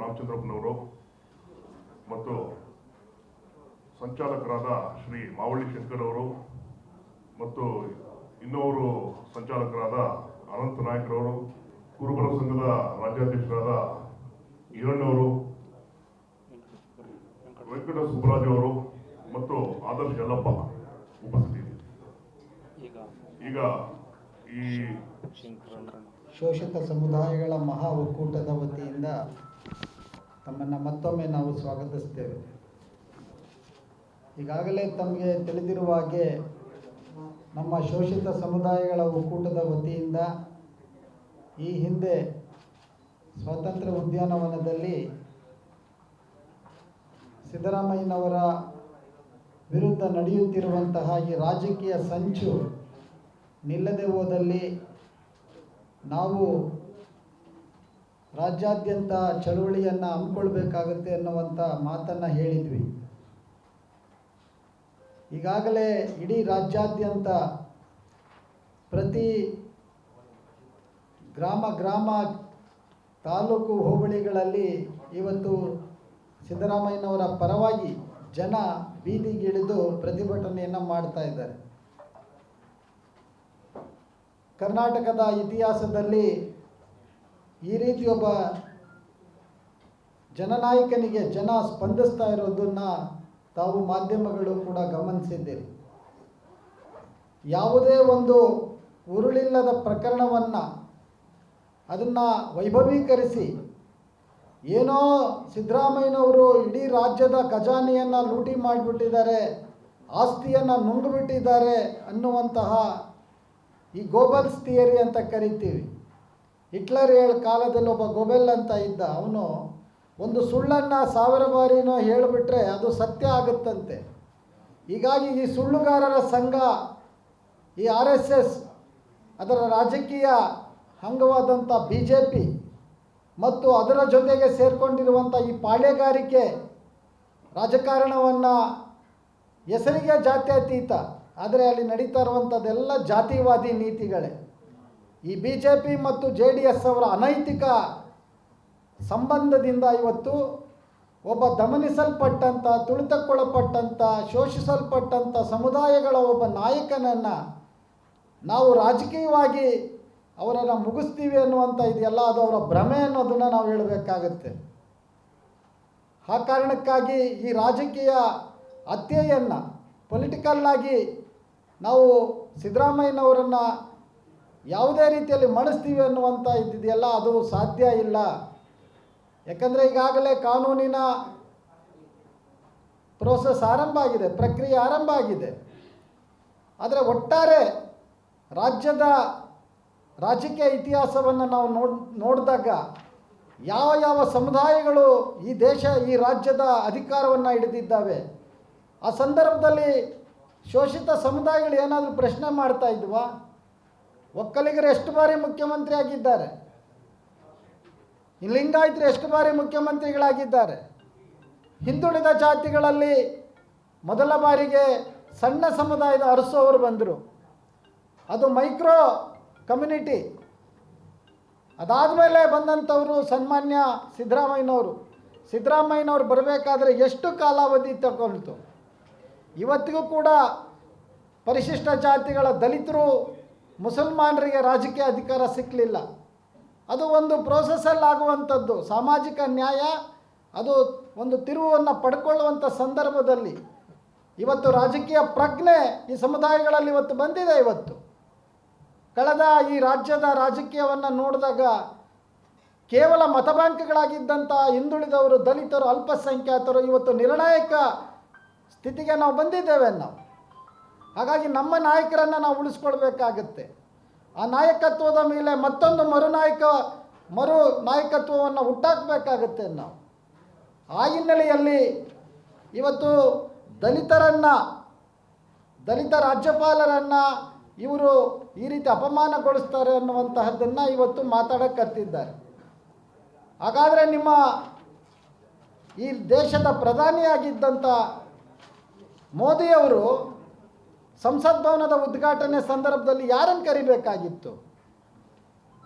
ರಾಮಚಂದ್ರಪ್ಪನವರು ಮತ್ತು ಸಂಚಾಲಕರಾದ ಶ್ರೀ ಮಾವಳ್ಳಿ ಶಂಕರ್ ಅವರು ಮತ್ತು ಇನ್ನೋರು ಸಂಚಾಲಕರಾದ ಅನಂತ ನಾಯಕರವರು, ಕುರುಬರ ಸಂಘದ ರಾಜ್ಯಾಧ್ಯಕ್ಷರಾದ ಈರಣ್ಣವರು, ವೆಂಕಟ ಸುಬ್ಬರಾಜ್ ಅವರು ಮತ್ತು ಆದರ್ಶ್ ಯಲ್ಲಪ್ಪ ಉಪಸ್ಥಿತಿ. ಈಗ ಈ ಶೋಷಿತ ಸಮುದಾಯಗಳ ಮಹಾ ಒಕ್ಕೂಟದ ವತಿಯಿಂದ ತಮ್ಮನ್ನು ಮತ್ತೊಮ್ಮೆ ನಾವು ಸ್ವಾಗತಿಸ್ತೇವೆ. ಈಗಾಗಲೇ ತಮಗೆ ತಿಳಿದಿರುವ ಹಾಗೆ ನಮ್ಮ ಶೋಷಿತ ಸಮುದಾಯಗಳ ಒಕ್ಕೂಟದ ವತಿಯಿಂದ ಈ ಹಿಂದೆ ಸ್ವಾತಂತ್ರ್ಯ ಉದ್ಯಾನವನದಲ್ಲಿ ಸಿದ್ದರಾಮಯ್ಯನವರ ವಿರುದ್ಧ ನಡೆಯುತ್ತಿರುವಂತಹ ಈ ರಾಜಕೀಯ ಸಂಚು ನಿಲ್ಲದೆ ಹೋದಲ್ಲಿ ನಾವು ರಾಜ್ಯಾದ್ಯಂತ ಚಳುವಳಿಯನ್ನು ಹಮ್ಮಿಕೊಳ್ಬೇಕಾಗುತ್ತೆ ಅನ್ನುವಂಥ ಮಾತನ್ನು ಹೇಳಿದ್ವಿ. ಈಗಾಗಲೇ ಇಡೀ ರಾಜ್ಯಾದ್ಯಂತ ಪ್ರತಿ ಗ್ರಾಮ ತಾಲೂಕು ಹೋಬಳಿಗಳಲ್ಲಿ ಇವತ್ತು ಸಿದ್ದರಾಮಯ್ಯನವರ ಪರವಾಗಿ ಜನ ಬೀದಿಗಿಳಿದು ಪ್ರತಿಭಟನೆಯನ್ನು ಮಾಡ್ತಾ ಇದ್ದಾರೆ. ಕರ್ನಾಟಕದ ಇತಿಹಾಸದಲ್ಲಿ ಈ ರೀತಿ ಒಬ್ಬ ಜನನಾಯಕನಿಗೆ ಜನ ಸ್ಪಂದಿಸ್ತಾ ಇರೋದನ್ನು ತಾವು ಮಾಧ್ಯಮಗಳು ಕೂಡ ಗಮನಿಸಿದ್ದೀರಿ. ಯಾವುದೇ ಒಂದು ಉರುಳಿಲ್ಲದ ಪ್ರಕರಣವನ್ನು ಅದನ್ನು ವೈಭವೀಕರಿಸಿ ಏನೋ ಸಿದ್ದರಾಮಯ್ಯನವರು ಇಡೀ ರಾಜ್ಯದ ಖಜಾನೆಯನ್ನು ಲೂಟಿ ಮಾಡಿಬಿಟ್ಟಿದ್ದಾರೆ, ಆಸ್ತಿಯನ್ನು ನುಂಗಿಬಿಟ್ಟಿದ್ದಾರೆ ಅನ್ನುವಂತಹ ಈ ಗೋಬಲ್ಸ್ ಥಿಯರಿ ಅಂತ ಕರಿತೀವಿ. ಹಿಟ್ಲರ್ ಕಾಲದಲ್ಲಿ ಒಬ್ಬ ಗೋಬೆಲ್ ಅಂತ ಇದ್ದ, ಅವನು ಒಂದು ಸುಳ್ಳನ್ನು 1000 ಬಾರಿನೋ ಹೇಳಿಬಿಟ್ರೆ ಅದು ಸತ್ಯ ಆಗುತ್ತಂತೆ. ಹೀಗಾಗಿ ಈ ಸುಳ್ಳುಗಾರರ ಸಂಘ, ಈ RSS, ಅದರ ರಾಜಕೀಯ ಅಂಗವಾದಂಥ BJP ಮತ್ತು ಅದರ ಜೊತೆಗೆ ಸೇರಿಕೊಂಡಿರುವಂಥ ಈ ಪಾಳ್ಯಗಾರಿಕೆ ರಾಜಕಾರಣವನ್ನು ಹೆಸರಿಗೆ ಜಾತ್ಯತೀತ, ಆದರೆ ಅಲ್ಲಿ ನಡೀತಾ ಇರುವಂಥದ್ದೆಲ್ಲ ಜಾತಿವಾದಿ ನೀತಿಗಳೇ. ಈ BJP ಮತ್ತು JDS ಅವರ ಅನೈತಿಕ ಸಂಬಂಧದಿಂದ ಇವತ್ತು ಒಬ್ಬ ದಮನಿಸಲ್ಪಟ್ಟಂಥ, ತುಳಿತಕ್ಕೊಳಪಟ್ಟಂಥ, ಶೋಷಿಸಲ್ಪಟ್ಟಂಥ ಸಮುದಾಯಗಳ ಒಬ್ಬ ನಾಯಕನನ್ನು ನಾವು ರಾಜಕೀಯವಾಗಿ ಅವರನ್ನು ಮುಗಿಸ್ತೀವಿ ಅನ್ನುವಂಥ ಇದೆಯಲ್ಲ, ಅದು ಅವರ ಭ್ರಮೆ ಅನ್ನೋದನ್ನು ನಾವು ಹೇಳಬೇಕಾಗತ್ತೆ. ಆ ಕಾರಣಕ್ಕಾಗಿ ಈ ರಾಜಕೀಯ ಹತ್ಯೆಯನ್ನು ಪೊಲಿಟಿಕಲ್ಲಾಗಿ ನಾವು ಸಿದ್ದರಾಮಯ್ಯನವರನ್ನು ಯಾವುದೇ ರೀತಿಯಲ್ಲಿ ಮಣಿಸ್ತೀವಿ ಅನ್ನುವಂಥ ಇದೆಯಲ್ಲ, ಅದು ಸಾಧ್ಯ ಇಲ್ಲ. ಯಾಕಂದರೆ ಈಗಾಗಲೇ ಕಾನೂನಿನ ಪ್ರೋಸೆಸ್ ಆರಂಭ ಆಗಿದೆ, ಪ್ರಕ್ರಿಯೆ ಆರಂಭ ಆಗಿದೆ. ಆದರೆ ಒಟ್ಟಾರೆ ರಾಜ್ಯದ ರಾಜಕೀಯ ಇತಿಹಾಸವನ್ನು ನಾವು ನೋಡಿದಾಗ ಯಾವ ಸಮುದಾಯಗಳು ಈ ದೇಶ, ಈ ರಾಜ್ಯದ ಅಧಿಕಾರವನ್ನು ಹಿಡಿದಿದ್ದಾವೆ, ಆ ಸಂದರ್ಭದಲ್ಲಿ ಶೋಷಿತ ಸಮುದಾಯಗಳು ಏನಾದರೂ ಪ್ರಶ್ನೆ ಮಾಡ್ತಾ ಇದ್ವಾ? ಒಕ್ಕಲಿಗರು ಎಷ್ಟು ಬಾರಿ ಮುಖ್ಯಮಂತ್ರಿ ಆಗಿದ್ದಾರೆ, ಲಿಂಗಾಯತರು ಎಷ್ಟು ಬಾರಿ ಮುಖ್ಯಮಂತ್ರಿಗಳಾಗಿದ್ದಾರೆ, ಹಿಂದುಳಿದ ಜಾತಿಗಳಲ್ಲಿ ಮೊದಲ ಬಾರಿಗೆ ಸಣ್ಣ ಸಮುದಾಯದ ಅರಸು ಅವರು ಬಂದರು, ಅದು ಮೈಕ್ರೋ ಕಮ್ಯುನಿಟಿ. ಅದಾದಮೇಲೆ ಬಂದಂಥವರು ಸನ್ಮಾನ್ಯ ಸಿದ್ದರಾಮಯ್ಯನವರು ಬರಬೇಕಾದ್ರೆ ಎಷ್ಟು ಕಾಲಾವಧಿ ತಗೊಳ್ತು. ಇವತ್ತಿಗೂ ಕೂಡ ಪರಿಶಿಷ್ಟ ಜಾತಿಗಳ ದಲಿತರು, ಮುಸಲ್ಮಾನರಿಗೆ ರಾಜಕೀಯ ಅಧಿಕಾರ ಸಿಕ್ಕಲಿಲ್ಲ. ಅದು ಒಂದು ಪ್ರೋಸೆಸ್ಸಲ್ಲಿ ಆಗುವಂಥದ್ದು. ಸಾಮಾಜಿಕ ನ್ಯಾಯ ಅದು ಒಂದು ತಿರುವನ್ನು ಪಡ್ಕೊಳ್ಳುವಂಥ ಸಂದರ್ಭದಲ್ಲಿ ಇವತ್ತು ರಾಜಕೀಯ ಪ್ರಜ್ಞೆ ಈ ಸಮುದಾಯಗಳಲ್ಲಿ ಇವತ್ತು ಬಂದಿದೆ. ಇವತ್ತು ಕಳೆದ ಈ ರಾಜ್ಯದ ರಾಜಕೀಯವನ್ನು ನೋಡಿದಾಗ ಕೇವಲ ಮತ ಬ್ಯಾಂಕ್ಗಳಾಗಿದ್ದಂಥ ಹಿಂದುಳಿದವರು, ದಲಿತರು, ಅಲ್ಪಸಂಖ್ಯಾತರು ಇವತ್ತು ನಿರ್ಣಾಯಕ ಸ್ಥಿತಿಗೆ ನಾವು ಬಂದಿದ್ದೇವೆ ನಾವು. ಹಾಗಾಗಿ ನಮ್ಮ ನಾಯಕರನ್ನು ನಾವು ಉಳಿಸ್ಕೊಳ್ಬೇಕಾಗತ್ತೆ. ಆ ನಾಯಕತ್ವದ ಮೇಲೆ ಮತ್ತೊಂದು ಮರು ನಾಯಕತ್ವವನ್ನು ಹುಟ್ಟಾಕಬೇಕಾಗತ್ತೆ ನಾವು. ಆ ಹಿನ್ನೆಲೆಯಲ್ಲಿ ಇವತ್ತು ದಲಿತ ರಾಜ್ಯಪಾಲರನ್ನು ಇವರು ಈ ರೀತಿ ಅಪಮಾನಗೊಳಿಸ್ತಾರೆ ಅನ್ನುವಂತಹದ್ದನ್ನು ಇವತ್ತು ಮಾತಾಡಕ್ಕತ್ತಿದ್ದಾರೆ. ಹಾಗಾದರೆ ನಿಮ್ಮ ಈ ದೇಶದ ಪ್ರಧಾನಿಯಾಗಿದ್ದಂಥ ಮೋದಿಯವರು ಸಂಸತ್ ಭವನದ ಉದ್ಘಾಟನೆ ಸಂದರ್ಭದಲ್ಲಿ ಯಾರನ್ನು ಕರಿಬೇಕಾಗಿತ್ತು?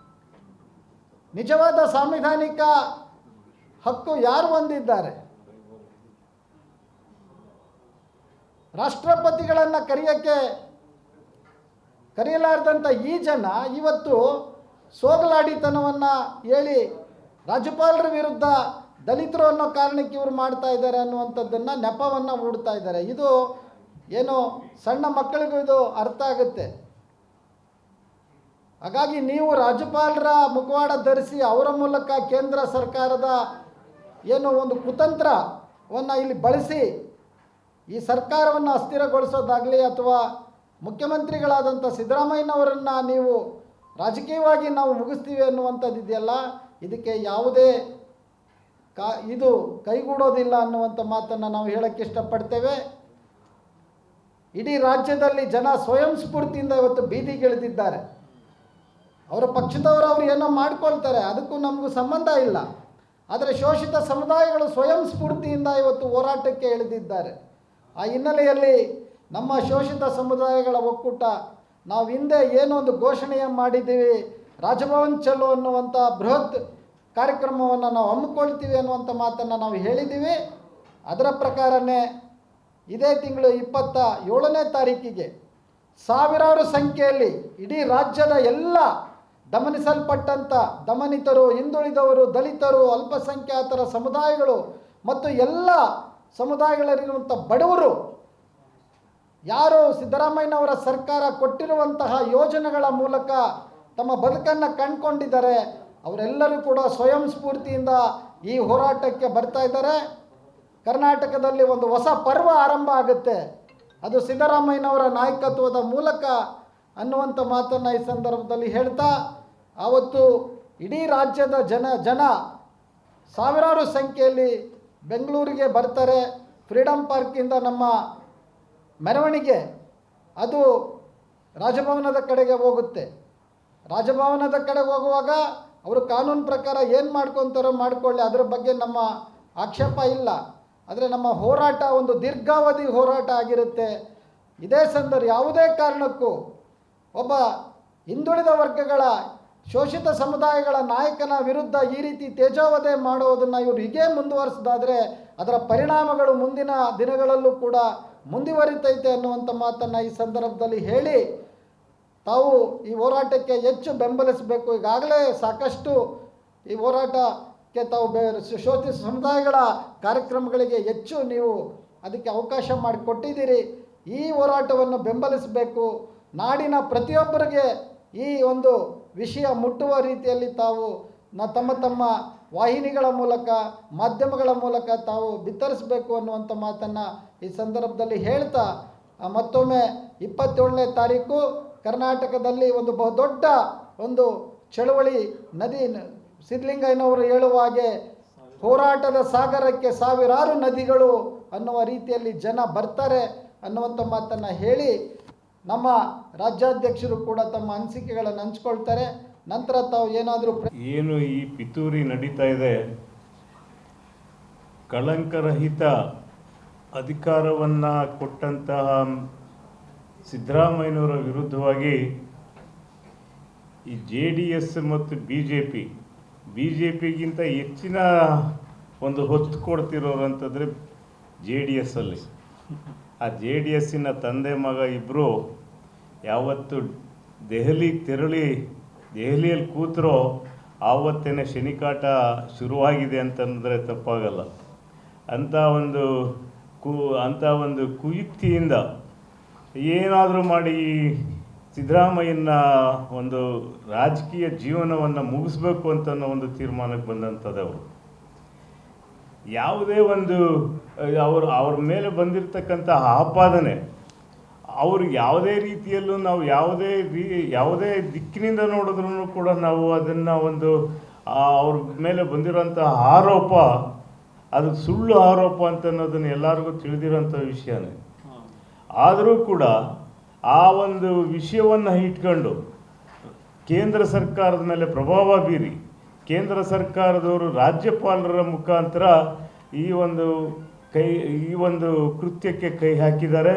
ನಿಜವಾದ ಸಾಂವಿಧಾನಿಕ ಹಕ್ಕು ಯಾರು ಹೊಂದಿದ್ದಾರೆ? ರಾಷ್ಟ್ರಪತಿಗಳನ್ನು ಕರೆಯಲಾರ್ದಂಥ ಈ ಜನ ಇವತ್ತು ಸೋಗಲಾಡಿತನವನ್ನು ಹೇಳಿ ರಾಜ್ಯಪಾಲರ ವಿರುದ್ಧ ದಲಿತರು ಅನ್ನೋ ಕಾರಣಕ್ಕೆ ಇವರು ಮಾಡ್ತಾ ಇದ್ದಾರೆ ಅನ್ನುವಂಥದ್ದನ್ನು ನೆಪವನ್ನು ಹೂಡ್ತಾ ಇದ್ದಾರೆ. ಇದು ಏನು ಸಣ್ಣ ಮಕ್ಕಳಿಗೂ ಇದು ಅರ್ಥ ಆಗುತ್ತೆ. ಹಾಗಾಗಿ ನೀವು ರಾಜ್ಯಪಾಲರ ಮುಖವಾಡ ಧರಿಸಿ ಅವರ ಮೂಲಕ ಕೇಂದ್ರ ಸರ್ಕಾರದ ಏನು ಒಂದು ಕುತಂತ್ರವನ್ನು ಇಲ್ಲಿ ಬಳಸಿ ಈ ಸರ್ಕಾರವನ್ನು ಅಸ್ಥಿರಗೊಳಿಸೋದಾಗಲಿ ಅಥವಾ ಮುಖ್ಯಮಂತ್ರಿಗಳಾದಂಥ ಸಿದ್ದರಾಮಯ್ಯನವರನ್ನು ನೀವು ರಾಜಕೀಯವಾಗಿ ನಾವು ಮುಗಿಸ್ತೀವಿ ಅನ್ನುವಂಥದ್ದು ಇದೆಯಲ್ಲ, ಇದಕ್ಕೆ ಯಾವುದೇ ಇದು ಕೈಗೂಡೋದಿಲ್ಲ ಅನ್ನುವಂಥ ಮಾತನ್ನು ನಾವು ಹೇಳೋಕ್ಕೆ ಇಷ್ಟಪಡ್ತೇವೆ. ಇಡೀ ರಾಜ್ಯದಲ್ಲಿ ಜನ ಸ್ವಯಂ ಸ್ಫೂರ್ತಿಯಿಂದ ಇವತ್ತು ಬೀದಿಗಿಳಿದಿದ್ದಾರೆ. ಅವರ ಪಕ್ಷದವರು ಅವರು ಏನೋ ಮಾಡ್ಕೊಳ್ತಾರೆ, ಅದಕ್ಕೂ ನಮಗೂ ಸಂಬಂಧ ಇಲ್ಲ. ಆದರೆ ಶೋಷಿತ ಸಮುದಾಯಗಳು ಸ್ವಯಂ ಸ್ಫೂರ್ತಿಯಿಂದ ಇವತ್ತು ಹೋರಾಟಕ್ಕೆ ಇಳಿದಿದ್ದಾರೆ. ಆ ಹಿನ್ನೆಲೆಯಲ್ಲಿ ನಮ್ಮ ಶೋಷಿತ ಸಮುದಾಯಗಳ ಒಕ್ಕೂಟ ನಾವು ಹಿಂದೆ ಏನೋ ಒಂದು ಘೋಷಣೆಯನ್ನು ಮಾಡಿದ್ದೀವಿ, ರಾಜಭವನ್ ಚಲೋ ಅನ್ನುವಂಥ ಬೃಹತ್ ಕಾರ್ಯಕ್ರಮವನ್ನು ನಾವು ಹಮ್ಮಿಕೊಳ್ತೀವಿ ಅನ್ನುವಂಥ ಮಾತನ್ನು ನಾವು ಹೇಳಿದ್ದೀವಿ. ಅದರ ಪ್ರಕಾರನೇ ಇದೇ ತಿಂಗಳು 27ನೇ ತಾರೀಕಿಗೆ ಸಾವಿರಾರು ಸಂಖ್ಯೆಯಲ್ಲಿ ಇಡೀ ರಾಜ್ಯದ ಎಲ್ಲ ದಮನಿಸಲ್ಪಟ್ಟಂಥ ದಮನಿತರು, ಹಿಂದುಳಿದವರು, ದಲಿತರು, ಅಲ್ಪಸಂಖ್ಯಾತರ ಸಮುದಾಯಗಳು ಮತ್ತು ಎಲ್ಲ ಸಮುದಾಯಗಳಲ್ಲಿರುವಂಥ ಬಡವರು ಯಾರು ಸಿದ್ದರಾಮಯ್ಯನವರ ಸರ್ಕಾರ ಕೊಟ್ಟಿರುವಂತಹ ಯೋಜನೆಗಳ ಮೂಲಕ ತಮ್ಮ ಬದುಕನ್ನು ಕಂಡುಕೊಂಡಿದ್ದಾರೆ, ಅವರೆಲ್ಲರೂ ಕೂಡ ಸ್ವಯಂ ಸ್ಫೂರ್ತಿಯಿಂದ ಈ ಹೋರಾಟಕ್ಕೆ ಬರ್ತಾ ಇದ್ದಾರೆ. ಕರ್ನಾಟಕದಲ್ಲಿ ಒಂದು ಹೊಸ ಪರ್ವ ಆರಂಭ ಆಗುತ್ತೆ, ಅದು ಸಿದ್ದರಾಮಯ್ಯನವರ ನಾಯಕತ್ವದ ಮೂಲಕ ಅನ್ನುವಂಥ ಮಾತನ್ನು ಈ ಸಂದರ್ಭದಲ್ಲಿ ಹೇಳ್ತಾ, ಆವತ್ತು ಇಡೀ ರಾಜ್ಯದ ಜನ ಸಾವಿರಾರು ಸಂಖ್ಯೆಯಲ್ಲಿ ಬೆಂಗಳೂರಿಗೆ ಬರ್ತಾರೆ. ಫ್ರೀಡಮ್ ಪಾರ್ಕಿಂದ ನಮ್ಮ ಮೆರವಣಿಗೆ ಅದು ರಾಜಭವನದ ಕಡೆಗೆ ಹೋಗುತ್ತೆ. ರಾಜಭವನದ ಕಡೆಗೆ ಹೋಗುವಾಗ ಅವರು ಕಾನೂನು ಪ್ರಕಾರ ಏನು ಮಾಡ್ಕೊತಾರೋ ಮಾಡಿಕೊಳ್ಳಿ, ಅದರ ಬಗ್ಗೆ ನಮ್ಮ ಆಕ್ಷೇಪ ಇಲ್ಲ. ಆದರೆ ನಮ್ಮ ಹೋರಾಟ ಒಂದು ದೀರ್ಘಾವಧಿ ಹೋರಾಟ ಆಗಿರುತ್ತೆ. ಇದೇ ಯಾವುದೇ ಕಾರಣಕ್ಕೂ ಒಬ್ಬ ಹಿಂದುಳಿದ ವರ್ಗಗಳ ಶೋಷಿತ ಸಮುದಾಯಗಳ ನಾಯಕನ ವಿರುದ್ಧ ಈ ರೀತಿ ತೇಜೋವಧೆ ಮಾಡೋದನ್ನು ಇವರು ಹೀಗೆ ಮುಂದುವರಿಸೋದಾದರೆ ಅದರ ಪರಿಣಾಮಗಳು ಮುಂದಿನ ದಿನಗಳಲ್ಲೂ ಕೂಡ ಮುಂದುವರಿತೈತೆ ಅನ್ನುವಂಥ ಮಾತನ್ನು ಈ ಸಂದರ್ಭದಲ್ಲಿ ಹೇಳಿ, ತಾವು ಈ ಹೋರಾಟಕ್ಕೆ ಹೆಚ್ಚು ಬೆಂಬಲಿಸಬೇಕು. ಈಗಾಗಲೇ ಸಾಕಷ್ಟು ಈ ಹೋರಾಟಕ್ಕೆ ತಾವು ಶೋಷಿತ ಸಮುದಾಯಗಳ ಕಾರ್ಯಕ್ರಮಗಳಿಗೆ ಹೆಚ್ಚು ನೀವು ಅದಕ್ಕೆ ಅವಕಾಶ ಮಾಡಿಕೊಟ್ಟಿದ್ದೀರಿ. ಈ ಹೋರಾಟವನ್ನು ಬೆಂಬಲಿಸಬೇಕು. ನಾಡಿನ ಪ್ರತಿಯೊಬ್ಬರಿಗೆ ಈ ಒಂದು ವಿಷಯ ಮುಟ್ಟುವ ರೀತಿಯಲ್ಲಿ ತಾವು ತಮ್ಮ ವಾಹಿನಿಗಳ ಮೂಲಕ, ಮಾಧ್ಯಮಗಳ ಮೂಲಕ ತಾವು ಬಿತ್ತರಿಸಬೇಕು ಅನ್ನುವಂಥ ಮಾತನ್ನು ಈ ಸಂದರ್ಭದಲ್ಲಿ ಹೇಳ್ತಾ, ಮತ್ತೊಮ್ಮೆ 27ನೇ ತಾರೀಕು ಕರ್ನಾಟಕದಲ್ಲಿ ಒಂದು ಬಹುದೊಡ್ಡ ಒಂದು ಚಳವಳಿ ನದಿ ಸಿದ್ಧಲಿಂಗಯ್ಯನವರು ಹೇಳುವ ಹಾಗೆ ಹೋರಾಟದ ಸಾಗರಕ್ಕೆ ಸಾವಿರಾರು ನದಿಗಳು ಅನ್ನುವ ರೀತಿಯಲ್ಲಿ ಜನ ಬರ್ತಾರೆ ಅನ್ನುವಂಥ ಮಾತನ್ನು ಹೇಳಿ, ನಮ್ಮ ರಾಜ್ಯಾಧ್ಯಕ್ಷರು ಕೂಡ ತಮ್ಮ ಅನಿಸಿಕೆಗಳನ್ನು ಹಂಚ್ಕೊಳ್ತಾರೆ. ನಂತರ ತಾವು ಏನಾದರೂ ಏನು ಈ ಪಿತೂರಿ ನಡೀತಾ ಇದೆ, ಕಳಂಕರಹಿತ ಅಧಿಕಾರವನ್ನು ಕೊಟ್ಟಂತಹ ಸಿದ್ದರಾಮಯ್ಯನವರ ವಿರುದ್ಧವಾಗಿ ಈ JDS ಮತ್ತು ಬಿ ಜೆ ಪಿಗಿಂತ ಹೆಚ್ಚಿನ ಒಂದು ಹೊತ್ತು ಕೊಡ್ತಿರೋರು ಅಂತಂದರೆ JDSಲ್ಲಿ. ಆ JDSನ ತಂದೆ ಮಗ ಇಬ್ಬರು ಯಾವತ್ತು ದೆಹಲಿಯಲ್ಲಿ ಕೂತರೋ ಆವತ್ತೇನೆ ಶನಿಕಾಟ ಶುರುವಾಗಿದೆ ಅಂತಂದರೆ ತಪ್ಪಾಗಲ್ಲ. ಅಂಥ ಒಂದು ಕುಯುಕ್ತಿಯಿಂದ ಏನಾದರೂ ಮಾಡಿ ಸಿದ್ದರಾಮಯ್ಯನ ಒಂದು ರಾಜಕೀಯ ಜೀವನವನ್ನು ಮುಗಿಸ್ಬೇಕು ಅಂತ ಒಂದು ತೀರ್ಮಾನಕ್ಕೆ ಬಂದಂಥದ್ದವರು. ಯಾವುದೇ ಒಂದು ಅವ್ರ ಮೇಲೆ ಬಂದಿರತಕ್ಕಂಥ ಆಪಾದನೆ ಅವ್ರಿಗೆ ಯಾವುದೇ ರೀತಿಯಲ್ಲೂ ನಾವು ಯಾವುದೇ ದಿಕ್ಕಿನಿಂದ ನೋಡಿದ್ರೂ ಕೂಡ ನಾವು ಅದನ್ನು ಅವ್ರ ಮೇಲೆ ಬಂದಿರೋಂಥ ಆರೋಪ ಅದು ಸುಳ್ಳು ಆರೋಪ ಅಂತ ಅನ್ನೋದನ್ನು ಎಲ್ಲರಿಗೂ ತಿಳಿದಿರೋಂಥ ವಿಷಯನೇ. ಆದರೂ ಕೂಡ ಆ ಒಂದು ವಿಷಯವನ್ನು ಇಟ್ಕೊಂಡು ಕೇಂದ್ರ ಸರ್ಕಾರದ ಮೇಲೆ ಪ್ರಭಾವ ಬೀರಿ ಕೇಂದ್ರ ಸರ್ಕಾರದವರು ರಾಜ್ಯಪಾಲರ ಮುಖಾಂತರ ಈ ಒಂದು ಕೃತ್ಯಕ್ಕೆ ಕೈ ಹಾಕಿದ್ದಾರೆ.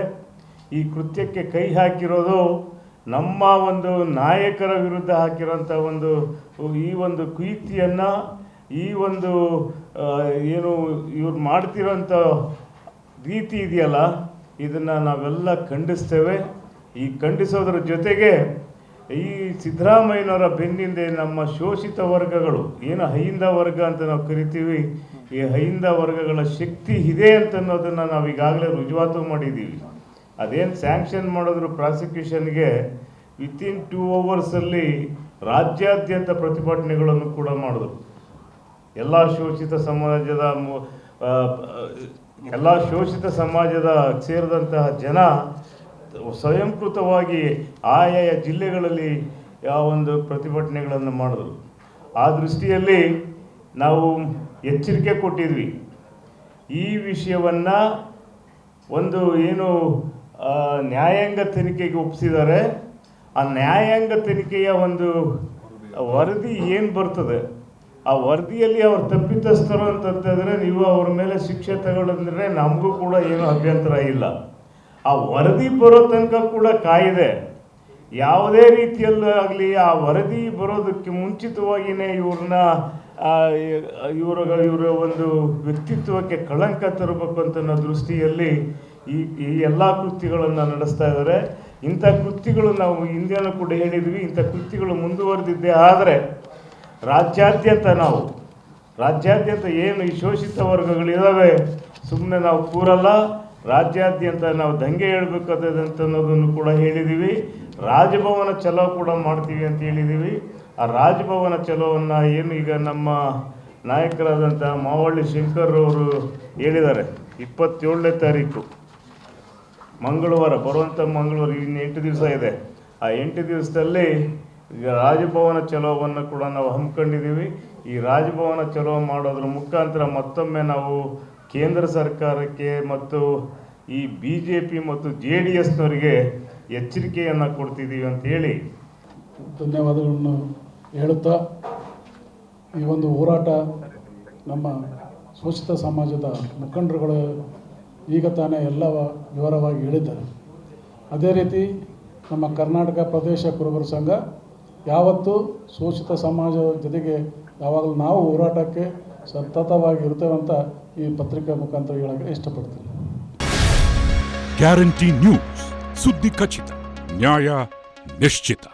ಈ ಕೃತ್ಯಕ್ಕೆ ಕೈ ಹಾಕಿರೋದು ನಮ್ಮ ಒಂದು ನಾಯಕರ ವಿರುದ್ಧ ಹಾಕಿರೋಂಥ ಈ ಒಂದು ಕುಯುಕ್ತಿಯನ್ನು ಈ ಒಂದು ಏನು ಇವ್ರು ಮಾಡ್ತಿರೋಂಥ ರೀತಿ ಇದೆಯಲ್ಲ, ಇದನ್ನು ನಾವೆಲ್ಲ ಖಂಡಿಸ್ತೇವೆ. ಈ ಖಂಡಿಸೋದ್ರ ಜೊತೆಗೆ ಈ ಸಿದ್ದರಾಮಯ್ಯನವರ ಬೆನ್ನಿಂದೆ ನಮ್ಮ ಶೋಷಿತ ವರ್ಗಗಳು, ಏನು ಅಹಿಂದ ವರ್ಗ ಅಂತ ನಾವು ಕರಿತೀವಿ, ಈ ಅಹಿಂದ ವರ್ಗಗಳ ಶಕ್ತಿ ಇದೆ ಅಂತ ಅನ್ನೋದನ್ನು ನಾವು ಈಗಾಗಲೇ ರುಜುವಾತು ಮಾಡಿದ್ದೀವಿ. ಅದೇನು ಸ್ಯಾಂಕ್ಷನ್ ಮಾಡಿದ್ರು ಪ್ರಾಸಿಕ್ಯೂಷನ್ಗೆ, ವಿತಿನ್ 2 ಅವರ್ಸಲ್ಲಿ ರಾಜ್ಯಾದ್ಯಂತ ಪ್ರತಿಭಟನೆಗಳನ್ನು ಕೂಡ ಮಾಡಿದ್ರು. ಎಲ್ಲ ಶೋಷಿತ ಸಮಾಜದ ಸೇರಿದಂತಹ ಜನ ಸ್ವಯಂಕೃತವಾಗಿ ಆಯಾಯ ಜಿಲ್ಲೆಗಳಲ್ಲಿ ಒಂದು ಪ್ರತಿಭಟನೆಗಳನ್ನು ಮಾಡಿದ್ರು. ಆ ದೃಷ್ಟಿಯಲ್ಲಿ ನಾವು ಎಚ್ಚರಿಕೆ ಕೊಟ್ಟಿದ್ವಿ. ಈ ವಿಷಯವನ್ನು ಒಂದು ಏನು ನ್ಯಾಯಾಂಗ ತನಿಖೆಗೆ ಒಪ್ಪಿಸಿದ್ದಾರೆ, ಆ ನ್ಯಾಯಾಂಗ ತನಿಖೆಯ ಒಂದು ವರದಿ ಏನು ಬರ್ತದೆ, ಆ ವರದಿಯಲ್ಲಿ ಅವ್ರು ತಪ್ಪಿತಸ್ಥರು ಅಂತಂತಂದರೆ ನೀವು ಅವ್ರ ಮೇಲೆ ಶಿಕ್ಷೆ ತಗೊಳ್ಳೋದ್ರೆ ನಮಗೂ ಕೂಡ ಏನು ಅಭ್ಯಂತರ ಇಲ್ಲ. ಆ ವರದಿ ಬರೋ ತನಕ ಕೂಡ ಕಾಯಿದೆ. ಯಾವುದೇ ರೀತಿಯಲ್ಲಾಗಲಿ ಆ ವರದಿ ಬರೋದಕ್ಕೆ ಮುಂಚಿತವಾಗಿಯೇ ಇವರ ಒಂದು ವ್ಯಕ್ತಿತ್ವಕ್ಕೆ ಕಳಂಕ ತರಬೇಕು ಅಂತ ಅನ್ನೋ ದೃಷ್ಟಿಯಲ್ಲಿ ಈ ಎಲ್ಲ ಕೃತ್ಯಗಳನ್ನು ನಡೆಸ್ತಾ ಇದ್ದಾರೆ. ಇಂಥ ಕೃತ್ಯಗಳು ನಾವು ಹಿಂದೆನೂ ಕೂಡ ಹೇಳಿದ್ವಿ, ಇಂಥ ಕೃತ್ಯಗಳು ಮುಂದುವರೆದಿದ್ದೇ ಆದರೆ ರಾಜ್ಯಾದ್ಯಂತ ಏನು ಈ ಶೋಷಿತ ವರ್ಗಗಳಿದ್ದಾವೆ, ಸುಮ್ಮನೆ ನಾವು ಕೂರಲ್ಲ, ರಾಜ್ಯಾದ್ಯಂತ ನಾವು ದಂಗೆ ಹೇಳ್ಬೇಕಾದಂತ ಅನ್ನೋದನ್ನು ಕೂಡ ಹೇಳಿದ್ದೀವಿ. ರಾಜಭವನ ಚಲೋ ಕೂಡ ಮಾಡ್ತೀವಿ ಅಂತ ಹೇಳಿದ್ದೀವಿ. ಆ ರಾಜಭವನ ಚಲೋವನ್ನು ಏನು ಈಗ ನಮ್ಮ ನಾಯಕರಾದಂಥ ಮಾವಳ್ಳಿ ಶಂಕರ್ ಅವರು ಹೇಳಿದ್ದಾರೆ, 27ನೇ ತಾರೀಕು ಮಂಗಳವಾರ, ಬರುವಂಥ ಮಂಗಳವಾರ, ಇನ್ನು 8 ದಿವಸ ಇದೆ. ಆ 8 ದಿವಸದಲ್ಲಿ ಈಗ ರಾಜಭವನ ಚಲೋವನ್ನು ಕೂಡ ನಾವು ಹಮ್ಮಿಕೊಂಡಿದ್ದೀವಿ. ಈ ರಾಜಭವನ ಚಲೋ ಮಾಡೋದ್ರ ಮುಖಾಂತರ ಮತ್ತೊಮ್ಮೆ ನಾವು ಕೇಂದ್ರ ಸರ್ಕಾರಕ್ಕೆ ಮತ್ತು ಈ BJP ಮತ್ತು JDSನವರಿಗೆ ಎಚ್ಚರಿಕೆಯನ್ನು ಕೊಡ್ತಿದ್ದೀವಿ ಅಂತೇಳಿ ಧನ್ಯವಾದಗಳನ್ನು ಹೇಳುತ್ತಾ, ಈ ಒಂದು ಹೋರಾಟ ನಮ್ಮ ಶೋಷಿತ ಸಮಾಜದ ಮುಖಂಡರುಗಳು ಈಗ ತಾನೇ ಎಲ್ಲ ವಿವರವಾಗಿ ಹೇಳಿದ್ದಾರೆ. ಅದೇ ರೀತಿ ನಮ್ಮ ಕರ್ನಾಟಕ ಪ್ರದೇಶ ಕುರುಬರ ಸಂಘ ಯಾವತ್ತೂ ಶೋಷಿತ ಸಮಾಜದ ಜೊತೆಗೆ ಯಾವಾಗಲೂ ನಾವು ಹೋರಾಟಕ್ಕೆ ಸತತವಾಗಿ ಇರ್ತೇವೆ ಅಂತ ಈ ಪತ್ರಿಕಾ ಮುಖಾಂತರ ಹೇಳಕ್ಕೆ ಇಷ್ಟಪಡ್ತೀನಿ. ಗ್ಯಾರಂಟಿ ನ್ಯೂಸ್, ಸುದ್ದಿ ಖಚಿತ, ನ್ಯಾಯ ನಿಶ್ಚಿತ.